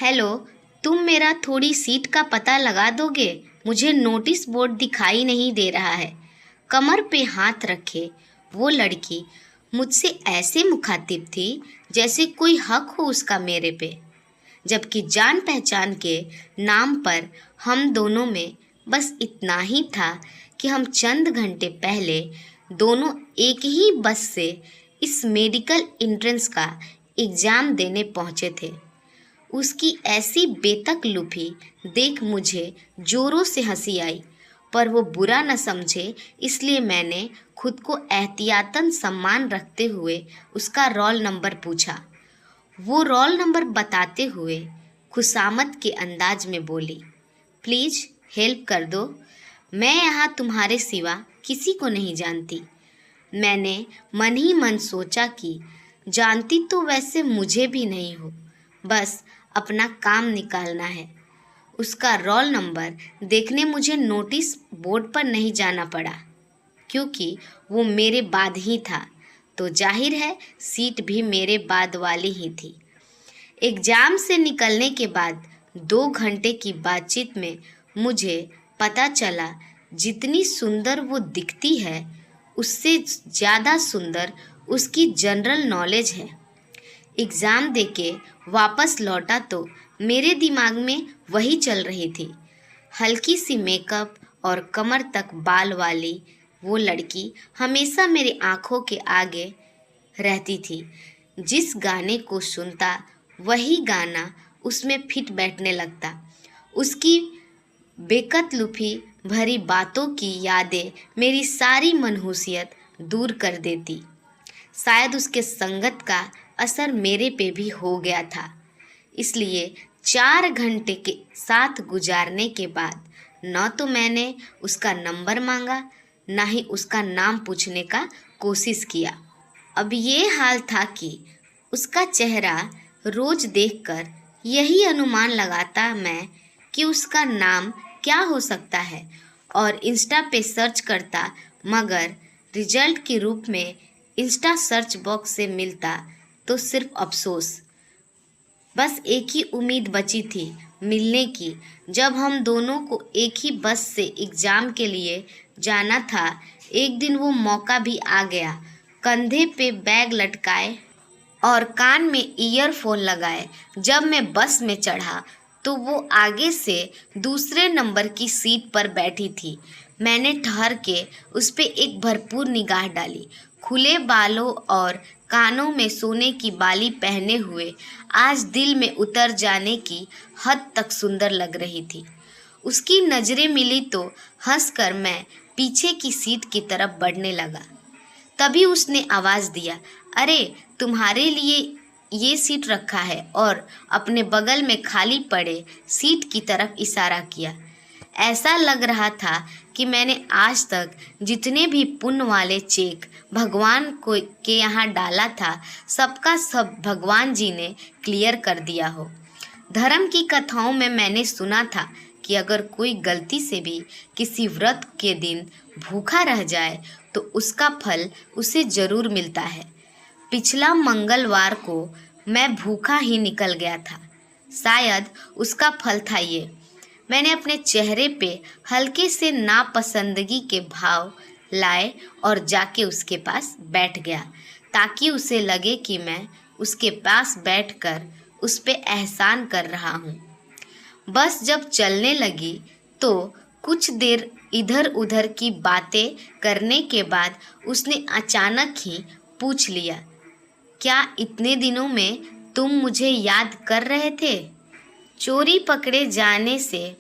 Hello. तुम मेरा थोड़ी सीट का पता लगा दोगे? मुझे नोटिस बोर्ड दिखाई नहीं दे रहा है। कमर पे हाथ रखे वो लड़की मुझसे ऐसे मुखातिब थी जैसे कोई हक हो उसका मेरे पे, जबकि जान पहचान के नाम पर हम दोनों में बस इतना ही था कि हम चंद घंटे पहले दोनों एक ही बस से इस मेडिकल एंट्रेंस का एग्ज़ाम देने पहुँचे थे। उसकी ऐसी बेतकल्लुफ़ी देख मुझे ज़ोरों से हंसी आई, पर वो बुरा न समझे इसलिए मैंने खुद को एहतियातन सम्मान रखते हुए उसका रोल नंबर पूछा। वो रोल नंबर बताते हुए खुशामद के अंदाज में बोली, प्लीज़ हेल्प कर दो, मैं यहाँ तुम्हारे सिवा किसी को नहीं जानती। मैंने मन ही मन सोचा कि जानती तो वैसे मुझे भी नहीं हो, बस अपना काम निकालना है। उसका रोल नंबर देखने मुझे नोटिस बोर्ड पर नहीं जाना पड़ा, क्योंकि वो मेरे बाद ही था, तो जाहिर है सीट भी मेरे बाद वाली ही थी। एग्ज़ाम से निकलने के बाद 2 घंटे की बातचीत में मुझे पता चला जितनी सुंदर वो दिखती है उससे ज़्यादा सुंदर उसकी जनरल नॉलेज है। एग्ज़ाम देके वापस लौटा तो मेरे दिमाग में वही चल रही थी। हल्की सी मेकअप और कमर तक बाल वाली वो लड़की हमेशा मेरी आँखों के आगे रहती थी। जिस गाने को सुनता वही गाना उसमें फिट बैठने लगता। उसकी बेकतलुफ़ी भरी बातों की यादें मेरी सारी मनहूसियत दूर कर देती। शायद उसके संगत का असर मेरे पे भी हो गया था, इसलिए 4 घंटे के साथ गुजारने के बाद न तो मैंने उसका नंबर मांगा, ना ही उसका नाम पूछने का कोशिश किया। अब ये हाल था कि उसका चेहरा रोज देखकर यही अनुमान लगाता मैं कि उसका नाम क्या हो सकता है, और इंस्टा पे सर्च करता, मगर रिजल्ट के रूप में इंस्टा सर्च बॉक्स से मिलता तो सिर्फ अफसोस। बस एक ही उम्मीद बची थी मिलने की। जब हम दोनों को एक ही बस से एग्ज़ाम के लिए जाना था, एक दिन वो मौका भी आ गया। कंधे पे बैग लटकाए और कान में ईयरफोन लगाए जब मैं बस में चढ़ा तो वो आगे से दूसरे नंबर की सीट पर बैठी थी। मैंने ठहर के उस पर एक भरपूर निगाह डाली। खुले बालों और कानों में सोने की बाली पहने हुए आज दिल में उतर जाने की हद तक सुंदर लग रही थी। उसकी नज़रें मिली तो हंसकर मैं पीछे की सीट की तरफ बढ़ने लगा। तभी उसने आवाज़ दिया, अरे तुम्हारे लिए ये सीट रखा है, और अपने बगल में खाली पड़े सीट की तरफ इशारा किया। ऐसा लग रहा था कि मैंने आज तक जितने भी पुण्य वाले चेक भगवान को के यहाँ डाला था, सबका सब भगवान जी ने क्लियर कर दिया हो। धर्म की कथाओं में मैंने सुना था कि अगर कोई गलती से भी किसी व्रत के दिन भूखा रह जाए तो उसका फल उसे ज़रूर मिलता है। पिछला मंगलवार को मैं भूखा ही निकल गया था, शायद उसका फल था ये। मैंने अपने चेहरे पे हल्के से नापसंदगी के भाव लाए और जाके उसके पास बैठ गया, ताकि उसे लगे कि मैं उसके पास बैठकर उस पे एहसान कर रहा हूँ। बस जब चलने लगी तो कुछ देर इधर उधर की बातें करने के बाद उसने अचानक ही पूछ लिया, क्या इतने दिनों में तुम मुझे याद कर रहे थे? चोरी पकड़े जाने से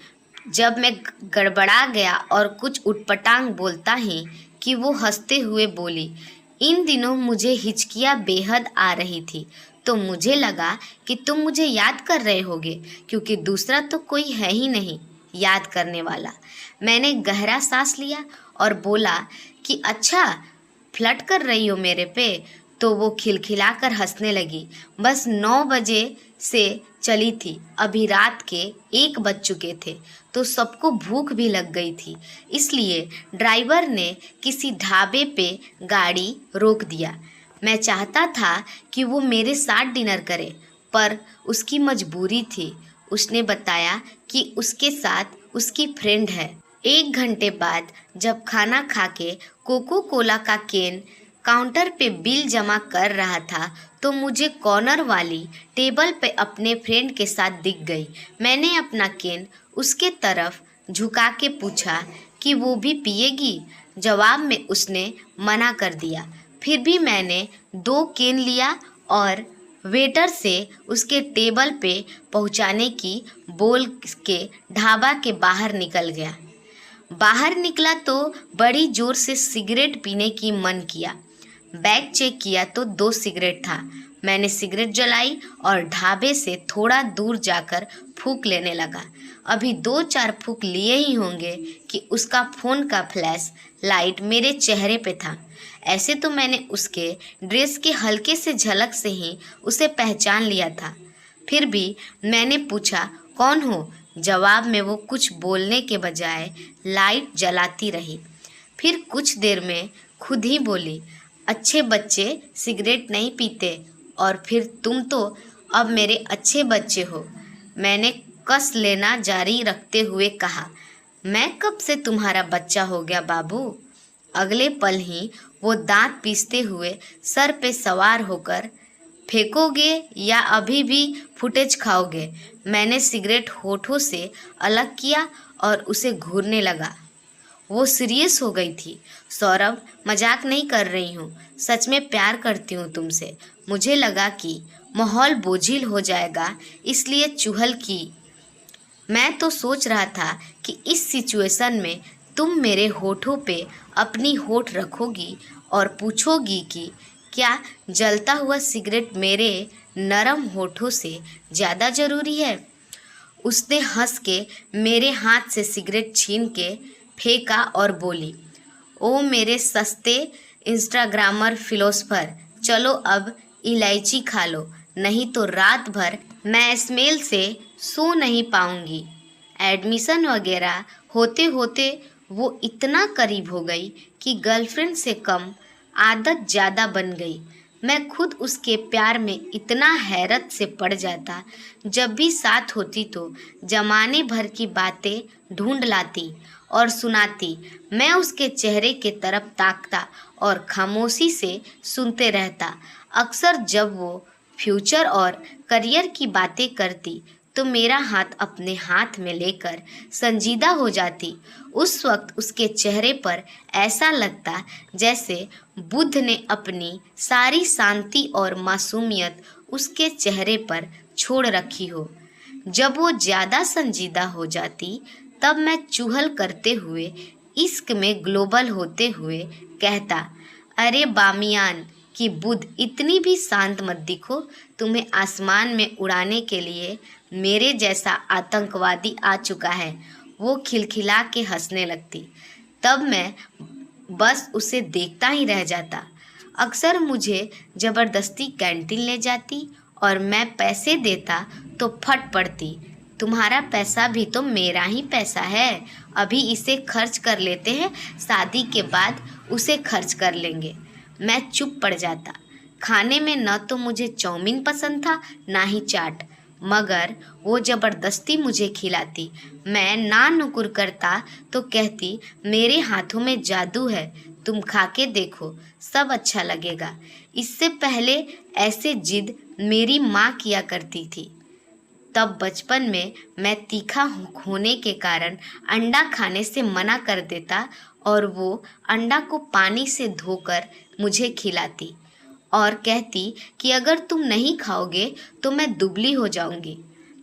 जब मैं गड़बड़ा गया और कुछ उटपटांग बोलता ही कि वो हंसते हुए बोली, इन दिनों मुझे हिचकियाँ बेहद आ रही थी, तो मुझे लगा कि तुम मुझे याद कर रहे होगे, क्योंकि दूसरा तो कोई है ही नहीं याद करने वाला। मैंने गहरा सांस लिया और बोला कि अच्छा, फ्लर्ट कर रही हो मेरे पे? तो वो खिलखिलाकर हंसने लगी। बस 9 बजे से चली थी, अभी रात के 1 बज चुके थे, तो सबको भूख भी लग गई थी, इसलिए ड्राइवर ने किसी ढाबे पे गाड़ी रोक दिया। मैं चाहता था कि वो मेरे साथ डिनर करे, पर उसकी मजबूरी थी। उसने बताया कि उसके साथ उसकी फ्रेंड है। 1 घंटे बाद जब खाना खा के कोको कोला का कैन काउंटर पे बिल जमा कर रहा था तो मुझे कॉर्नर वाली टेबल पे अपने फ्रेंड के साथ दिख गई। मैंने अपना कैन उसके तरफ झुका के पूछा कि वो भी पिएगी। जवाब में उसने मना कर दिया। फिर भी मैंने 2 कैन लिया और वेटर से उसके टेबल पे पहुंचाने की बोल के ढाबा के बाहर निकल गया। बाहर निकला तो बड़ी जोर से सिगरेट पीने की मन किया। बैग चेक किया तो 2 सिगरेट था। मैंने सिगरेट जलाई और ढाबे से थोड़ा दूर जाकर फूंक लेने लगा। अभी 2-4 फूंक लिए ही होंगे कि उसका फ़ोन का फ्लैश लाइट मेरे चेहरे पे था। ऐसे तो मैंने उसके ड्रेस के हल्के से झलक से ही उसे पहचान लिया था। फिर भी मैंने पूछा, कौन हो? जवाब में वो कुछ बोलने के बजाय लाइट जलाती रही। फिर कुछ देर में खुद ही बोली, अच्छे बच्चे सिगरेट नहीं पीते और फिर तुम तो अब मेरे अच्छे बच्चे हो। मैंने कस लेना जारी रखते हुए कहा, मैं कब से तुम्हारा बच्चा हो गया बाबू? अगले पल ही वो दांत पीसते हुए सर पे सवार होकर, फेंकोगे या अभी भी फुटेज खाओगे? मैंने सिगरेट होठों से अलग किया और उसे घूरने लगा। वो सीरियस हो गई थी। सौरभ, मजाक नहीं कर रही हूँ, सच में प्यार करती हूँ तुमसे। मुझे लगा कि माहौल बोझिल हो जाएगा इसलिए चुहल की। मैं तो सोच रहा था कि इस सिचुएशन में तुम मेरे होठों पे अपनी होठ रखोगी और पूछोगी कि क्या जलता हुआ सिगरेट मेरे नरम होठों से ज़्यादा ज़रूरी है। उसने हंस के मेरे हाथ से सिगरेट छीन के फेंका और बोली, ओ मेरे सस्ते इंस्टाग्रामर फिलोसफर, चलो अब इलायची खा लो, नहीं तो रात भर मैं स्मेल से सो नहीं पाऊंगी। एडमिशन वगैरह होते होते वो इतना करीब हो गई कि गर्लफ्रेंड से कम आदत ज़्यादा बन गई। मैं खुद उसके प्यार में इतना हैरत से पड़ जाता, जब भी साथ होती तो जमाने भर की बातें ढूंढ लाती और सुनाती। मैं उसके चेहरे के तरफ ताकता और खामोशी से सुनते रहता। अक्सर जब वो फ्यूचर और करियर की बातें करती तो मेरा हाथ अपने हाथ में लेकर संजीदा हो जाती। उस वक्त उसके चेहरे पर ऐसा लगता जैसे बुद्ध ने अपनी सारी शांति और मासूमियत उसके चेहरे पर छोड़ रखी हो। जब वो ज़्यादा संजीदा हो जाती तब मैं चुहल करते हुए, इश्क में ग्लोबल होते हुए कहता, अरे बामियान कि बुद्ध, इतनी भी शांत मत दिखो, तुम्हें आसमान में उड़ाने के लिए मेरे जैसा आतंकवादी आ चुका है। वो खिलखिला के हंसने लगती। तब मैं बस उसे देखता ही रह जाता। अक्सर मुझे ज़बरदस्ती कैंटीन ले जाती और मैं पैसे देता तो फट पड़ती, तुम्हारा पैसा भी तो मेरा ही पैसा है, अभी इसे खर्च कर लेते हैं, शादी के बाद उसे खर्च कर लेंगे। मैं चुप पड़ जाता। खाने में न तो मुझे चाउमीन पसंद था ना ही चाट, मगर वो ज़बरदस्ती मुझे खिलाती। मैं ना नुकुर करता तो कहती, मेरे हाथों में जादू है, तुम खा के देखो, सब अच्छा लगेगा। इससे पहले ऐसे जिद मेरी माँ किया करती थी। तब बचपन में मैं तीखा होने के कारण अंडा खाने से मना कर देता और वो अंडा को पानी से धोकर मुझे खिलाती और कहती कि अगर तुम नहीं खाओगे तो मैं दुबली हो जाऊंगी।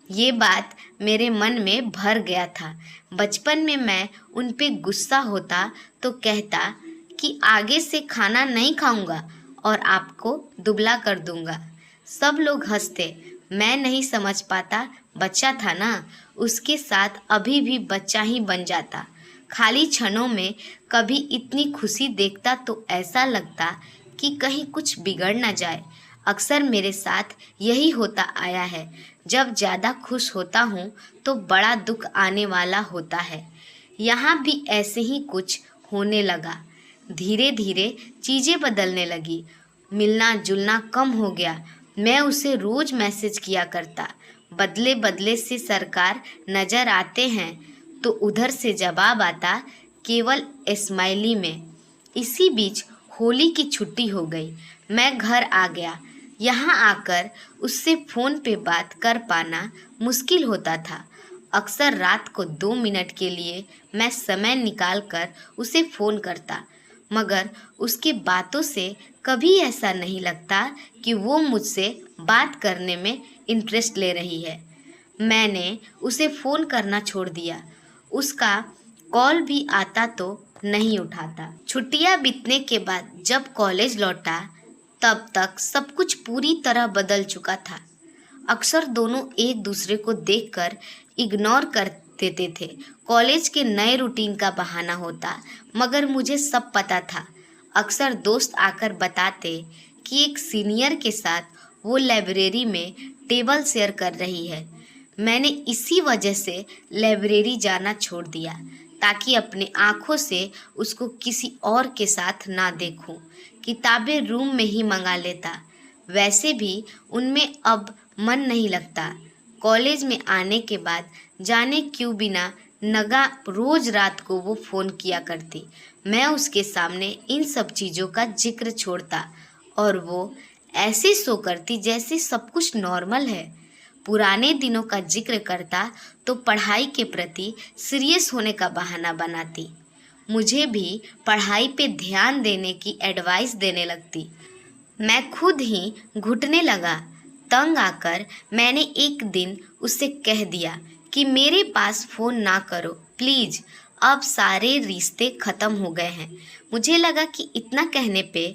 ये बात मेरे मन में भर गया था। बचपन में मैं उन पे गुस्सा होता तो कहता कि आगे से खाना नहीं खाऊंगा और आपको दुबला कर दूंगा। सब लोग हंसते। मैं नहीं समझ पाता, बच्चा था ना, उसके साथ अभी भी बच्चा ही बन जाता। खाली क्षणों में कभी इतनी खुशी देखता तो ऐसा लगता कि कहीं कुछ बिगड़ ना जाए। अक्सर मेरे साथ यही होता आया है। जब ज़्यादा खुश होता हूँ तो बड़ा दुख आने वाला होता है। यहाँ भी ऐसे ही कुछ होने लगा। धीरे धीरे चीज़ें बदलने लगी। मिलना जुलना कम हो गया। मैं उसे रोज मैसेज किया करता। बदले बदले से सरकार नजर आते हैं तो उधर से जवाब आता केवल स्माइली में। इसी बीच होली की छुट्टी हो गई। मैं घर आ गया। यहाँ आकर उससे फ़ोन पे बात कर पाना मुश्किल होता था। अक्सर रात को 2 मिनट के लिए मैं समय निकाल कर उसे फ़ोन करता, मगर उसके बातों से कभी ऐसा नहीं लगता कि वो मुझसे बात करने में इंटरेस्ट ले रही है। मैंने उसे फ़ोन करना छोड़ दिया। उसका कॉल भी आता तो नहीं उठाता। छुट्टियां बीतने के बाद जब कॉलेज लौटा तब तक सब कुछ पूरी तरह बदल चुका था। अक्सर दोनों एक दूसरे को देखकर इग्नोर कर देते थे। कॉलेज के नए रूटीन का बहाना होता, मगर मुझे सब पता था। अक्सर दोस्त आकर बताते कि एक सीनियर के साथ वो लाइब्रेरी में टेबल शेयर कर रही है। मैंने इसी वजह से लाइब्रेरी जाना छोड़ दिया, ताकि अपनी आँखों से उसको किसी और के साथ ना देखूं। किताबें रूम में ही मंगा लेता। वैसे भी उनमें अब मन नहीं लगता। कॉलेज में आने के बाद जाने क्यों बिना नगा रोज रात को वो फ़ोन किया करती। मैं उसके सामने इन सब चीज़ों का जिक्र छोड़ता और वो ऐसे सो करती जैसे सब कुछ नॉर्मल है। पुराने दिनों का जिक्र करता तो पढ़ाई के प्रति सीरियस होने का बहाना बनाती। मुझे भी पढ़ाई पे ध्यान देने की एडवाइस देने लगती। मैं खुद ही घुटने लगा। तंग आकर मैंने एक दिन उससे कह दिया कि मेरे पास फ़ोन ना करो प्लीज़, अब सारे रिश्ते ख़त्म हो गए हैं। मुझे लगा कि इतना कहने पे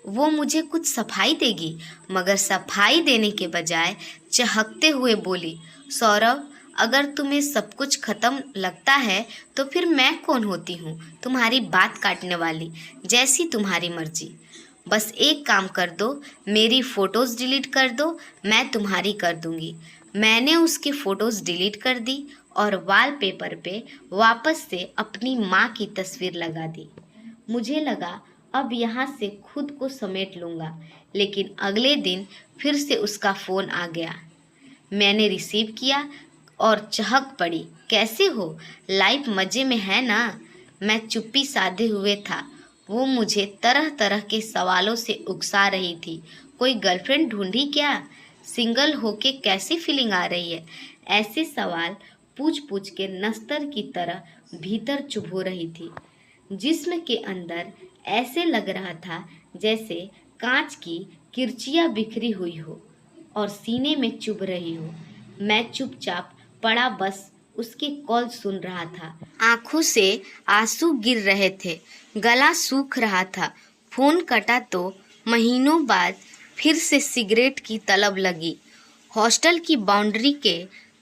वो मुझे कुछ सफाई देगी, मगर सफाई देने के बजाय चहकते हुए बोली, सौरभ, अगर तुम्हें सब कुछ ख़त्म लगता है तो फिर मैं कौन होती हूँ तुम्हारी बात काटने वाली। जैसी तुम्हारी मर्जी। बस एक काम कर दो, मेरी फ़ोटोज़ डिलीट कर दो, मैं तुम्हारी कर दूँगी। मैंने उसकी फ़ोटोज़ डिलीट कर दी और वॉलपेपर पे वापस से अपनी माँ की तस्वीर लगा दी। मुझे लगा अब यहाँ से खुद को समेट लूँगा, लेकिन अगले दिन फिर से उसका फ़ोन आ गया। मैंने रिसीव किया और चहक पड़ी, कैसे हो, लाइफ मज़े में है ना। मैं चुप्पी साधे हुए था। वो मुझे तरह तरह के सवालों से उकसा रही थी। कोई गर्लफ्रेंड ढूंढी क्या? सिंगल होके कैसी फीलिंग आ रही है? ऐसे सवाल पूछ पूछ के नस्तर की तरह भीतर चुभो रही थी। जिस्म के अंदर ऐसे लग रहा था जैसे कांच की किरचियाँ बिखरी हुई हो और सीने में चुभ रही हो। मैं चुपचाप पड़ा बस उसके कॉल सुन रहा था। आंखों से आंसू गिर रहे थे, गला सूख रहा था। फोन कटा तो महीनों बाद फिर से सिगरेट की तलब लगी। हॉस्टल की बाउंड्री के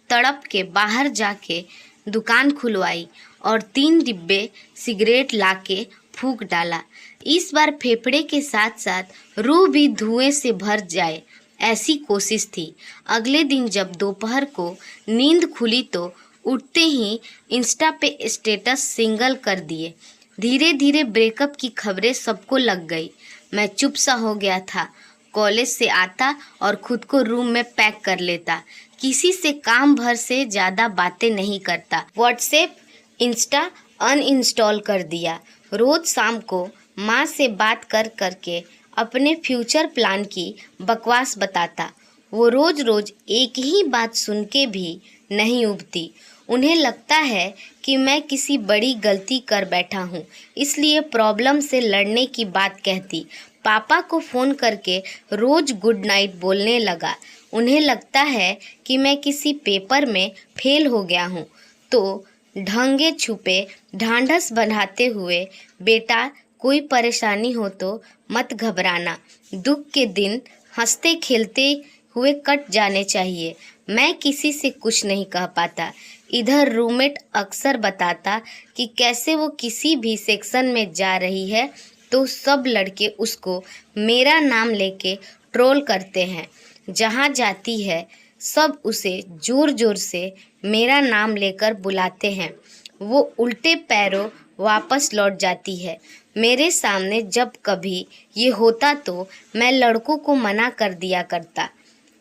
तड़प के बाहर जाके दुकान खुलवाई और 3 डिब्बे सिगरेट लाके फूंक डाला। इस बार फेफड़े के साथ साथ रूह भी धुएं से भर जाए, ऐसी कोशिश थी। अगले दिन जब दोपहर को नींद खुली तो उठते ही इंस्टा पे स्टेटस सिंगल कर दिए। धीरे धीरे ब्रेकअप की खबरें सबको लग गई। मैं चुप सा हो गया था। कॉलेज से आता और खुद को रूम में पैक कर लेता। किसी से काम भर से ज़्यादा बातें नहीं करता। व्हाट्सएप, इंस्टा अनइंस्टॉल कर दिया। रोज़ शाम को माँ से बात कर करके अपने फ्यूचर प्लान की बकवास बताता। वो रोज़ रोज़ एक ही बात सुन के भी नहीं उबती। उन्हें लगता है कि मैं किसी बड़ी गलती कर बैठा हूँ, इसलिए प्रॉब्लम से लड़ने की बात कहती। पापा को फ़ोन करके रोज़ गुड नाइट बोलने लगा। उन्हें लगता है कि मैं किसी पेपर में फेल हो गया हूँ, तो ढंगे छुपे ढांढस बढ़ाते हुए, बेटा कोई परेशानी हो तो मत घबराना, दुख के दिन हंसते खेलते हुए कट जाने चाहिए। मैं किसी से कुछ नहीं कह पाता। इधर रूममेट अक्सर बताता कि कैसे वो किसी भी सेक्शन में जा रही है तो सब लड़के उसको मेरा नाम लेके ट्रोल करते हैं। जहाँ जाती है सब उसे ज़ोर ज़ोर से मेरा नाम लेकर बुलाते हैं। वो उल्टे पैरों वापस लौट जाती है। मेरे सामने जब कभी ये होता तो मैं लड़कों को मना कर दिया करता,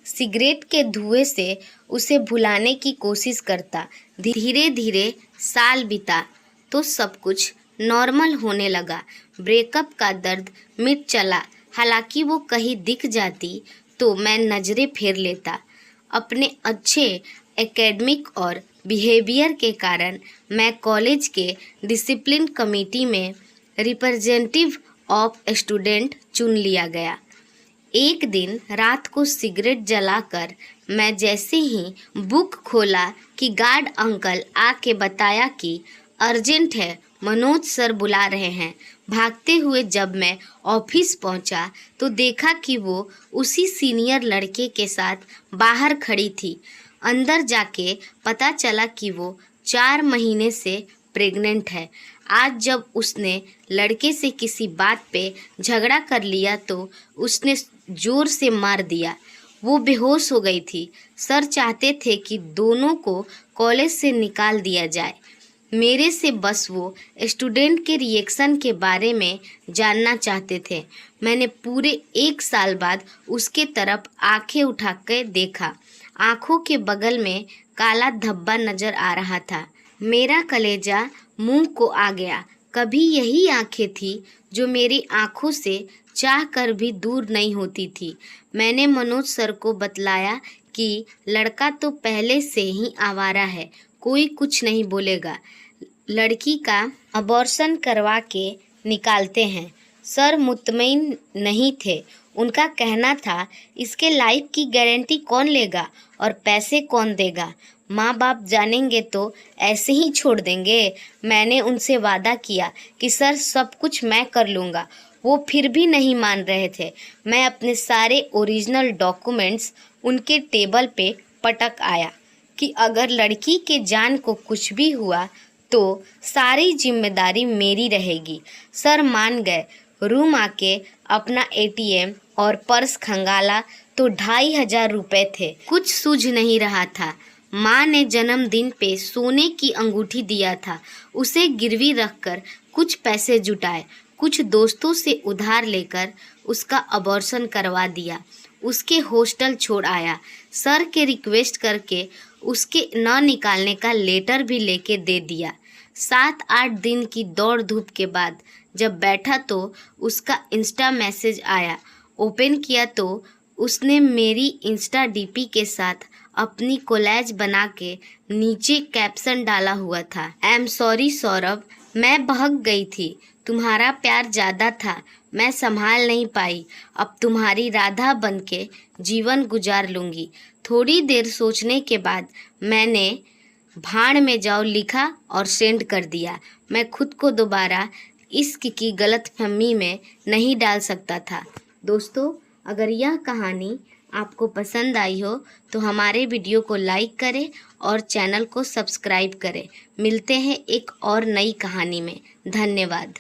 सिगरेट के धुएं से उसे भुलाने की कोशिश करता। धीरे धीरे साल बीता तो सब कुछ नॉर्मल होने लगा। ब्रेकअप का दर्द मिट चला। हालांकि वो कहीं दिख जाती तो मैं नज़रें फेर लेता। अपने अच्छे एकेडमिक और बिहेवियर के कारण मैं कॉलेज के डिसिप्लिन कमेटी में रिप्रेजेंटेटिव ऑफ स्टूडेंट चुन लिया गया। एक दिन रात को सिगरेट जलाकर मैं जैसे ही बुक खोला कि गार्ड अंकल आके बताया कि अर्जेंट है, मनोज सर बुला रहे हैं। भागते हुए जब मैं ऑफिस पहुंचा तो देखा कि वो उसी सीनियर लड़के के साथ बाहर खड़ी थी। अंदर जाके पता चला कि वो 4 महीने से प्रेग्नेंट है। आज जब उसने लड़के से किसी बात पे झगड़ा कर लिया तो उसने जोर से मार दिया। वो बेहोश हो गई थी। सर चाहते थे कि दोनों को कॉलेज से निकाल दिया जाए। मेरे से बस वो स्टूडेंट के रिएक्शन के बारे में जानना चाहते थे। मैंने पूरे 1 साल बाद उसके तरफ आंखें उठा के देखा। आंखों के बगल में काला धब्बा नज़र आ रहा था। मेरा कलेजा मुंह को आ गया। कभी यही आंखें थी जो मेरी आंखों से चाह कर भी दूर नहीं होती थी। मैंने मनोज सर को बतलाया कि लड़का तो पहले से ही आवारा है, कोई कुछ नहीं बोलेगा, लड़की का अबॉर्शन करवा के निकालते हैं। सर मुतमईन नहीं थे। उनका कहना था इसके लाइफ की गारंटी कौन लेगा और पैसे कौन देगा, माँ बाप जानेंगे तो ऐसे ही छोड़ देंगे। मैंने उनसे वादा किया कि सर सब कुछ मैं कर लूँगा। वो फिर भी नहीं मान रहे थे। मैं अपने सारे ओरिजिनल डॉक्यूमेंट्स उनके टेबल पे पटक आया कि अगर लड़की के जान को कुछ भी हुआ तो सारी जिम्मेदारी मेरी रहेगी। सर मान गए। रूम आके अपना ATM और पर्स खंगाला तो 2500 रुपये थे। कुछ सूझ नहीं रहा था। माँ ने जन्मदिन पे सोने की अंगूठी दिया था, उसे गिरवी रखकर कुछ पैसे जुटाए। कुछ दोस्तों से उधार लेकर उसका अबॉर्शन करवा दिया। उसके हॉस्टल छोड़ आया। सर के रिक्वेस्ट करके उसके न निकालने का लेटर भी लेके दे दिया। 7-8 दिन की दौड़ धूप के बाद जब बैठा तो उसका इंस्टा मैसेज आया। ओपन किया तो उसने मेरी इंस्टा DP के साथ अपनी कोलैज बना के नीचे कैप्शन डाला हुआ था, आई एम सॉरी सौरभ, मैं बहक गई थी। तुम्हारा प्यार ज़्यादा था, मैं संभाल नहीं पाई। अब तुम्हारी राधा बनके जीवन गुजार लूँगी। थोड़ी देर सोचने के बाद मैंने भाड़ में जाओ लिखा और सेंड कर दिया। मैं खुद को दोबारा इश्क की गलतफहमी में नहीं डाल सकता था। दोस्तों, अगर यह कहानी आपको पसंद आई हो तो हमारे वीडियो को लाइक करें और चैनल को सब्सक्राइब करें। मिलते हैं एक और नई कहानी में। धन्यवाद।